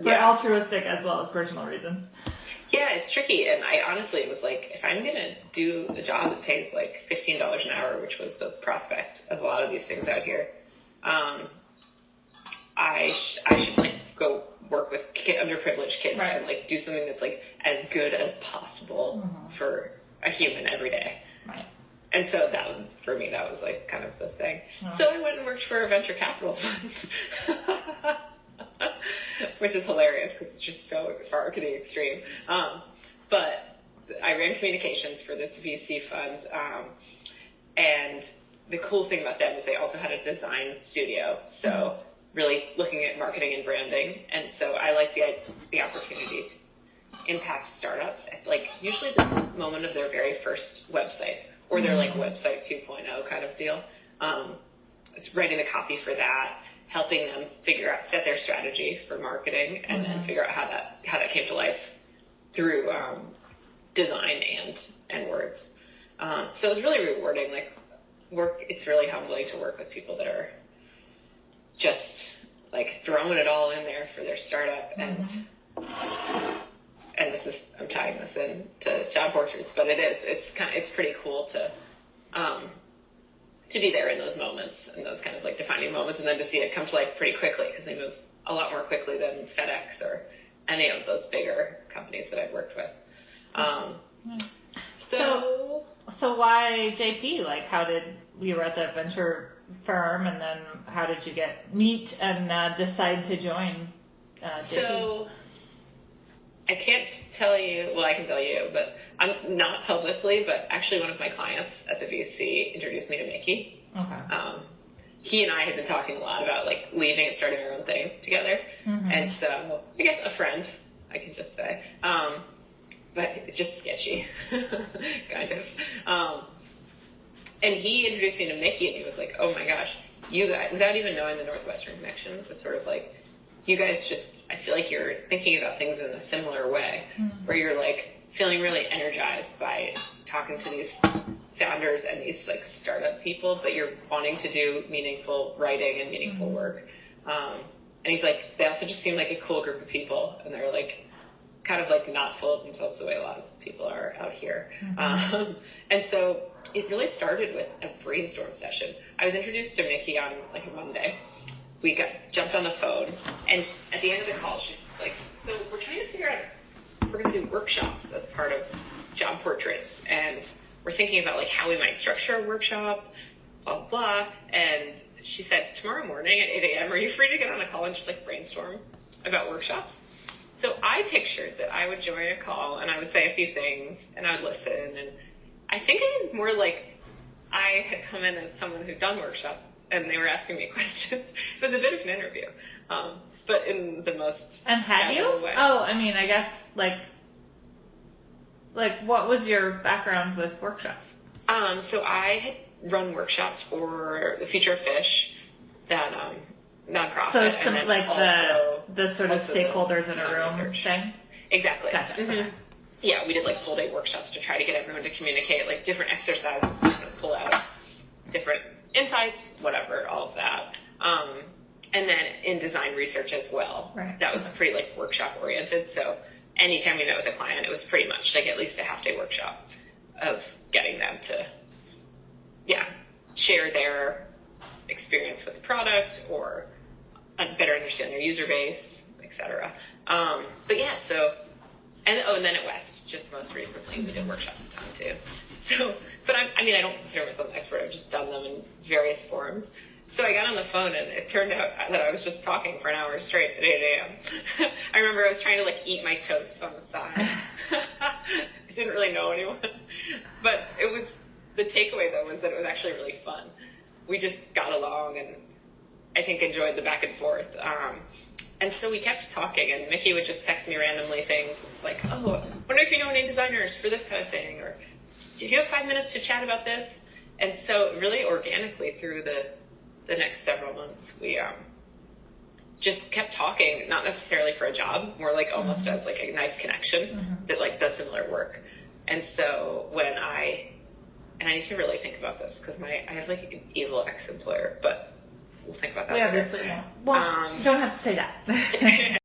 for altruistic as well as personal reasons. Yeah, it's tricky. And I honestly was like, if I'm going to do a job that pays like $15 an hour, which was the prospect of a lot of these things out here, I should like go work with underprivileged kids and like do something that's like as good as possible for a human every day. Right. And so for me, that was like kind of the thing. So I went and worked for a venture capital fund, which is hilarious because it's just so far to the extreme. But I ran communications for this VC fund. And the cool thing about them is they also had a design studio. So really looking at marketing and branding. And so I like the opportunity to impact startups at like usually the moment of their very first website or their like website 2.0 kind of deal. It's writing the copy for that, helping them set their strategy for marketing and figure out how that came to life through design and words. So it was really rewarding. Like it's really humbling to work with people that are just like throwing it all in there for their startup and I'm tying this in to job portraits, but it's pretty cool to be there in those moments and those kind of like defining moments, and then to see it come to life pretty quickly because they move a lot more quickly than FedEx or any of those bigger companies that I've worked with. So why JP? Like, you were at the venture firm, and then how did you meet and decide to join JP? So I can't tell you, well, I can tell you, but I'm not publicly, but actually one of my clients at the VC introduced me to Mickey. Okay. He and I had been talking a lot about like leaving and starting our own thing together. And so I guess a friend, I can just say. But it's just sketchy, kind of. And he introduced me to Mickey, and he was like, oh my gosh, you guys, without even knowing the Northwestern connection, was sort of like, you guys I feel like you're thinking about things in a similar way, where you're like feeling really energized by talking to these founders and these like startup people, but you're wanting to do meaningful writing and meaningful work. And he's like, they also just seem like a cool group of people, and they're like, kind of like not full of themselves the way a lot of people are out here. And so it really started with a brainstorm session. I was introduced to Mickey on like a Monday. We jumped on the phone, and at the end of the call, she's like, so we're trying to figure out if we're going to do workshops as part of job portraits, and we're thinking about like how we might structure a workshop, blah, blah, blah. And she said, tomorrow morning at 8 a.m., are you free to get on a call and just like brainstorm about workshops? So I pictured that I would join a call and I would say a few things and I would listen. And I think it was more like I had come in as someone who'd done workshops and they were asking me questions. It was a bit of an interview, but in the most And had you? way. Oh, I mean, I guess like what was your background with workshops? So I had run workshops for the Future of Fish, that nonprofit. So it's and then like also, the sort of stakeholders in a room research thing? Exactly. Gotcha. Okay. Yeah, we did like full day workshops to try to get everyone to communicate like different exercises to pull out different insights, whatever, all of that. And then in design research as well. Right. That was pretty like workshop oriented. So anytime we met with a client, it was pretty much like at least a half day workshop of getting them to, share their experience with the product or better understand their user base, etc. But yeah, and then at West, just most recently, we did workshops a ton too. So, but I don't consider myself an expert. I've just done them in various forms. So I got on the phone and it turned out that I was just talking for an hour straight at 8 a.m. I remember I was trying to like eat my toast on the side. I didn't really know anyone. But the takeaway though was that it was actually really fun. We just got along and I think enjoyed the back and forth. And so we kept talking, and Mickey would just text me randomly things like, oh, I wonder if you know any designers for this kind of thing, or do you have 5 minutes to chat about this? And so really organically through the next several months, we just kept talking, not necessarily for a job, more like almost as like a nice connection that like does similar work. And so and I need to really think about this because I have like an evil ex-employer, but we'll think about that later. Obviously won't. Well, don't have to say that.